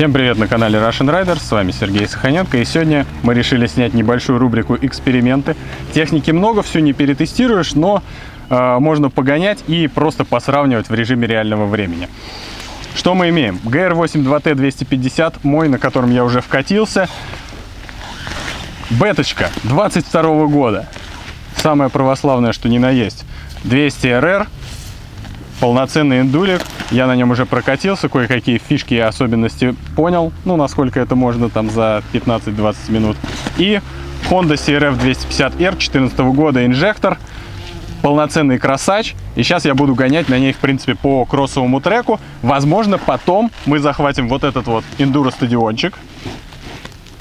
Всем привет на канале Russian Riders, с вами Сергей Саханенко, и сегодня мы решили снять небольшую рубрику «Эксперименты». Техники много, все не перетестируешь, но можно погонять и просто посравнивать в режиме реального времени. Что мы имеем? GR8 2T 250, мой, на котором я уже вкатился. Беточка 22 года, самое православное, что ни на есть. 200 RR, полноценный эндулик. Я на нем уже прокатился, кое-какие фишки и особенности понял, ну, насколько это можно там за 15-20 минут. И Honda CRF 250R 2014 года инжектор, полноценный красач. И сейчас я буду гонять на ней, в принципе, по кроссовому треку. Возможно, потом мы захватим вот этот вот эндуро-стадиончик,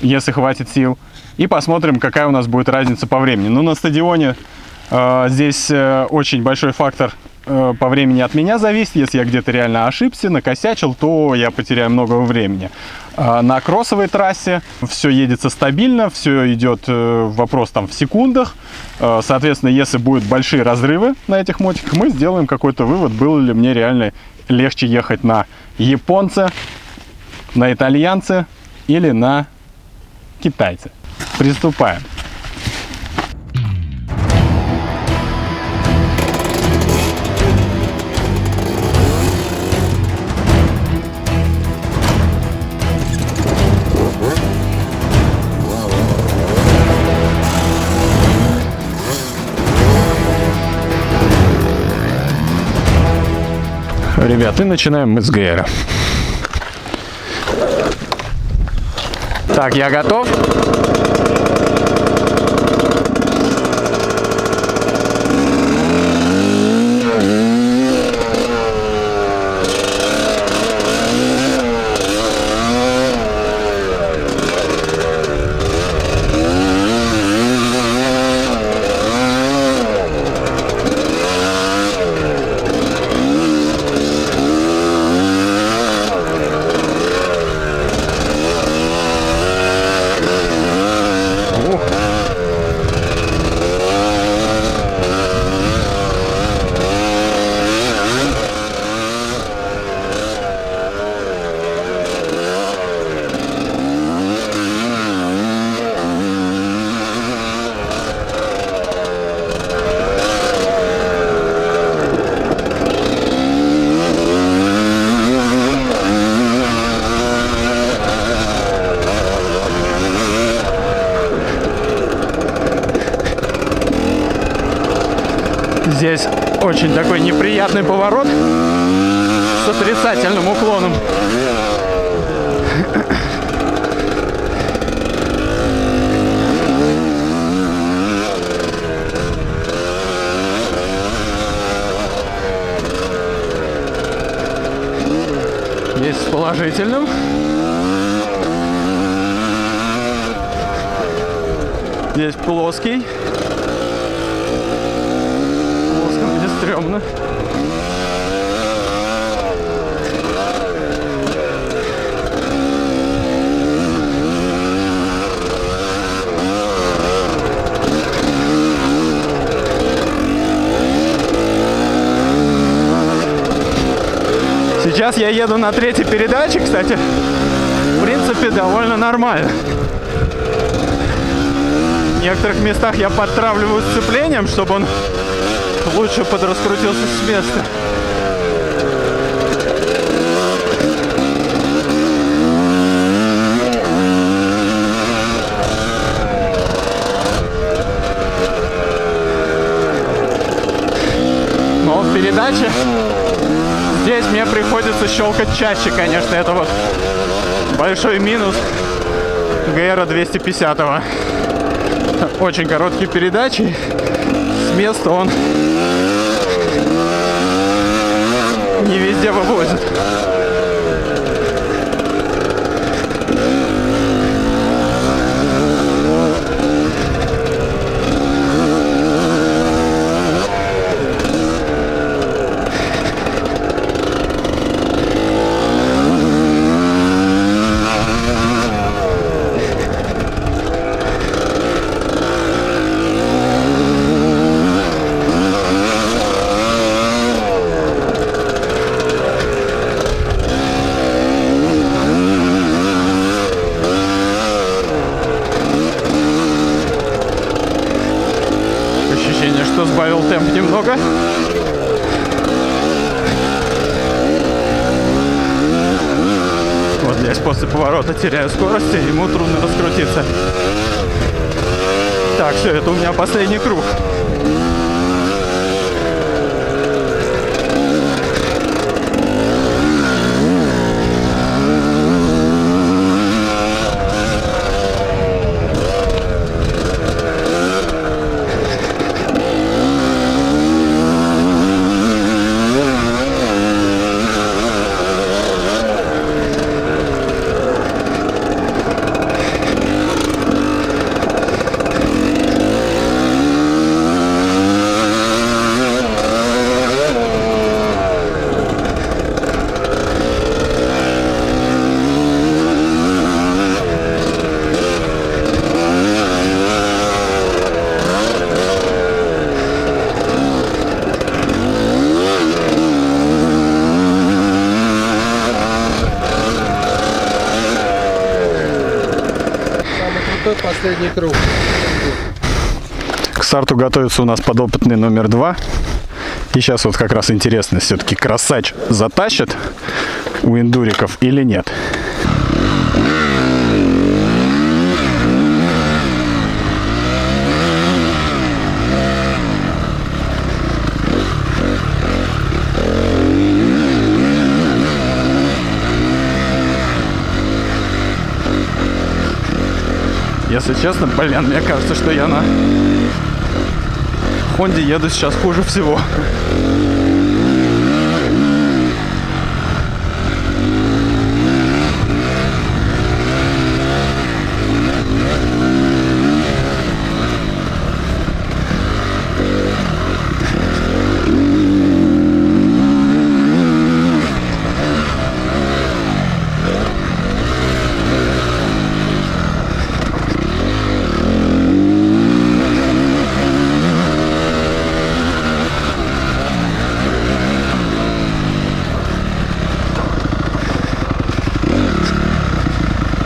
если хватит сил, и посмотрим, какая у нас будет разница по времени. Ну, на стадионе здесь очень большой фактор по времени от меня зависит. Если я где-то реально ошибся, накосячил, то я потеряю много времени. На кроссовой трассе все едется стабильно, все идет вопрос там в секундах. Соответственно, если будут большие разрывы на этих мотиках, мы сделаем какой-то вывод, было ли мне реально легче ехать на японце, на итальянце или на китайце. Приступаем. Ребят, и начинаем мы с ГР. Так, я готов. Здесь очень такой неприятный поворот с отрицательным уклоном. Есть с положительным. Здесь плоский. Стрёмно. Сейчас я еду на третьей передаче, кстати, в принципе, довольно нормально. В некоторых местах я подтравливаю сцеплением, чтобы он лучше подраскрутился с места. Но в передаче здесь мне приходится щелкать чаще, конечно. Это вот большой минус GR 250. Очень короткие передачи. С места он не везде вывозит. после поворота теряю скорость, и ему трудно раскрутиться. Так, все, это у меня последний круг. Последний круг. К старту готовится у нас подопытный номер 2. И сейчас вот как раз интересно, все-таки красач затащит у эндуриков или нет. Если честно, блин, мне кажется, что я на Хонде еду сейчас хуже всего.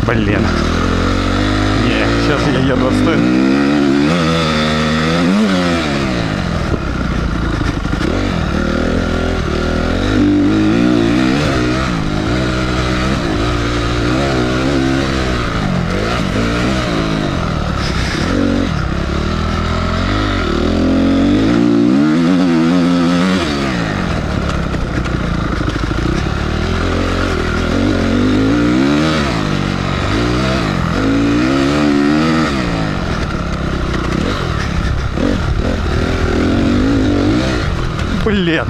Блин. Не, сейчас я еду отстой. Блин.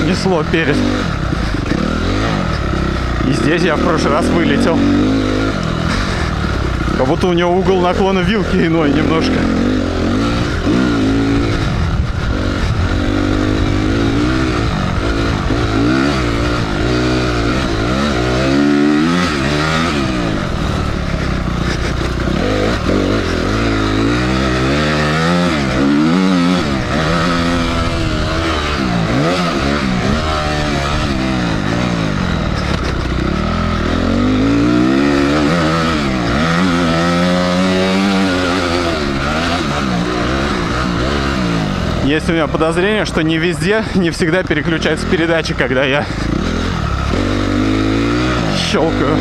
Снесло перед. И здесь я в прошлый раз вылетел. Как будто у него угол наклона вилки иной немножко. Есть у меня подозрение, что не везде, не всегда переключаются передачи, когда я щелкаю.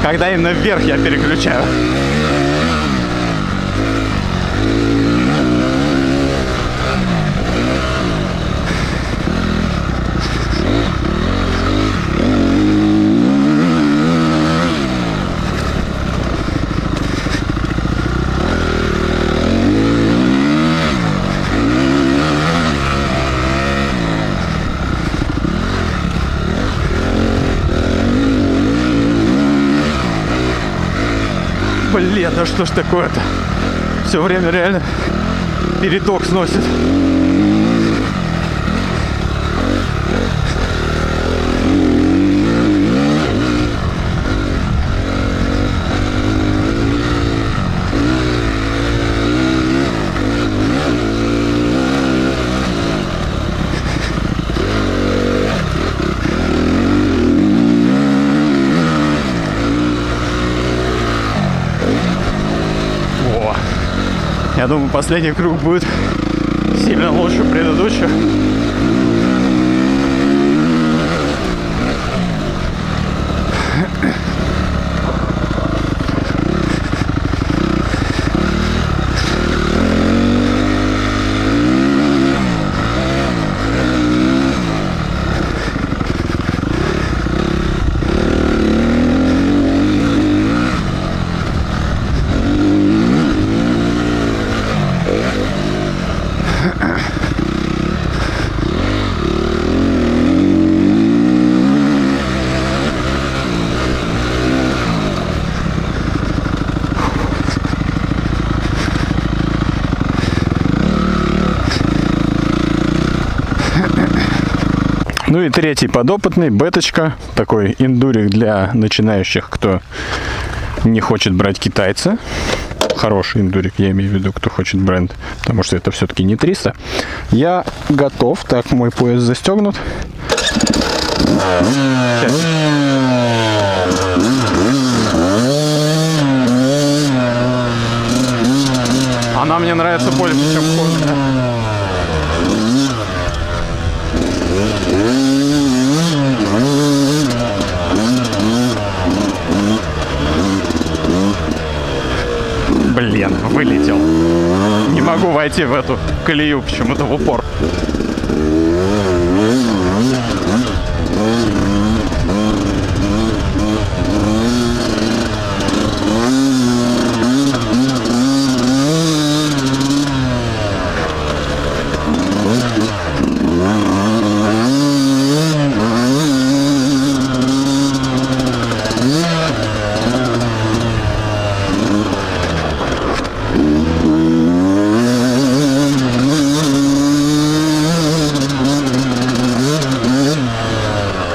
Когда именно вверх я переключаю. Блин, да что ж такое-то? Все время реально передок сносит. Я думаю, последний круг будет сильно лучше предыдущих. Ну и третий подопытный, беточка, такой индурик для начинающих, кто не хочет брать китайца. Хороший индурик, я имею в виду, кто хочет бренд, потому что это все-таки не 300. Я готов, так, мой пояс застегнут. Сейчас. Она мне нравится больше, чем Honda. Блин, вылетел. Не могу войти в эту колею почему-то в упор.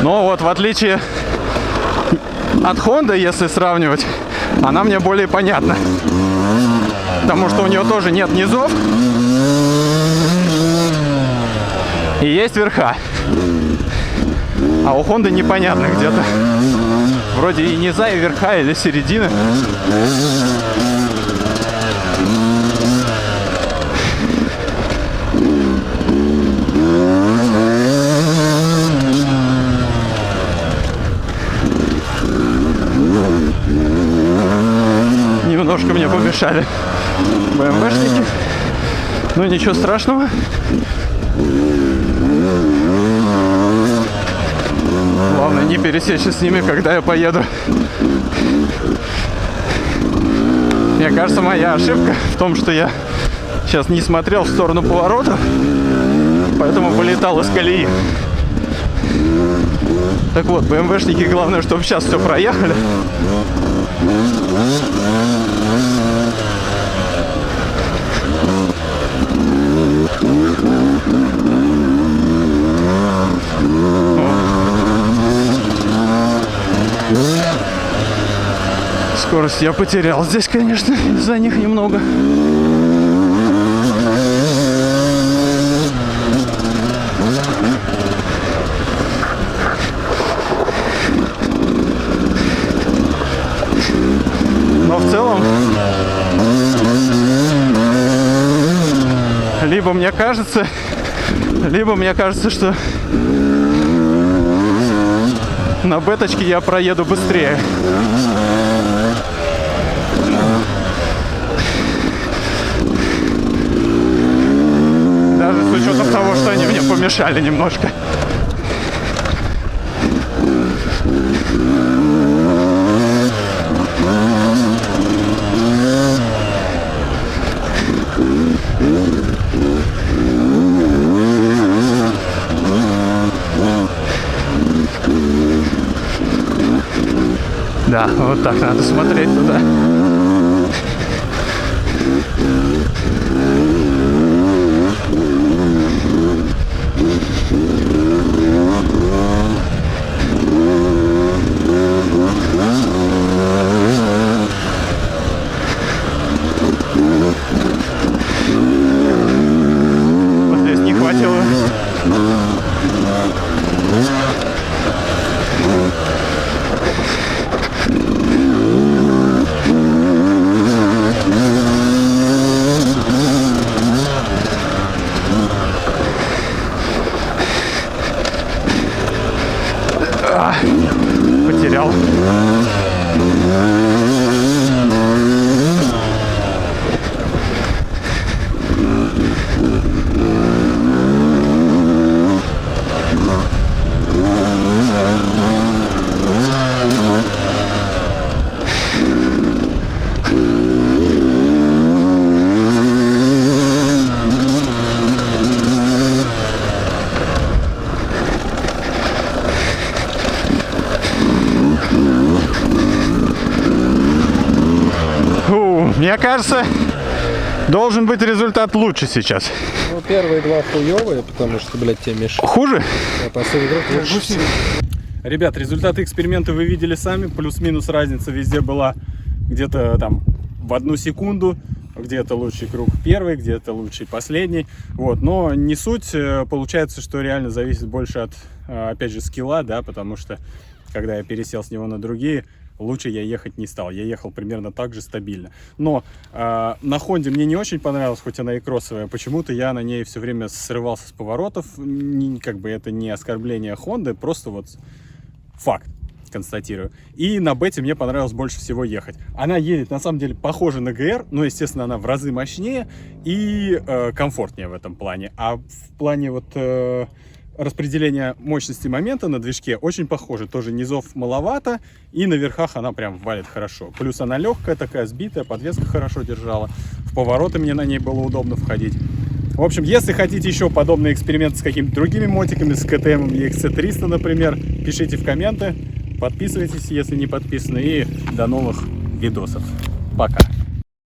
Но вот в отличие от Honda, если сравнивать, она мне более понятна. Потому что у нее тоже нет низов и есть верха. А у Honda непонятно где-то. Вроде и низа, и верха, или середина. Немножко мне помешали БМВшники. Ну ничего страшного. Главное не пересечься с ними, когда я поеду. Мне кажется, моя ошибка в том, что я сейчас не смотрел в сторону поворота, поэтому вылетал из колеи. Так вот, БМВшники, главное, чтобы сейчас все проехали. Скорость я потерял здесь, конечно, из-за них немного. Но в целом, либо мне кажется, что на беточке я проеду быстрее. Даже с учетом того, что они мне помешали немножко. Да, вот так надо смотреть туда. Вот здесь не хватило. Мне кажется, должен быть результат лучше сейчас. Ну, первые два хуёвые, потому что, блядь, тебе мешают. Хуже? А последний круг лучше. Ребят, результаты эксперимента вы видели сами. Плюс-минус разница везде была где-то там в 1 секунду. Где-то лучший круг первый, где-то лучший последний. Вот. Но не суть. Получается, что реально зависит больше от, опять же, скилла, да, потому что когда я пересел с него на другие, лучше я ехать не стал. Я ехал примерно так же стабильно. Но на Хонде мне не очень понравилось, хоть она и кроссовая. Почему-то я на ней все время срывался с поворотов. Как бы это не оскорбление Хонды, просто вот факт констатирую. И на бете мне понравилось больше всего ехать. Она едет, на самом деле, похожа на ГР, но, естественно, она в разы мощнее и комфортнее в этом плане. А в плане вот распределения мощности момента на движке очень похоже. Тоже низов маловато, и на верхах она прям валит хорошо. Плюс она легкая, такая сбитая, подвеска хорошо держала. В повороты мне на ней было удобно входить. В общем, если хотите еще подобный эксперимент с какими-то другими мотиками, с КТМ и XC300, например, пишите в комменты, подписывайтесь, если не подписаны, и до новых видосов. Пока!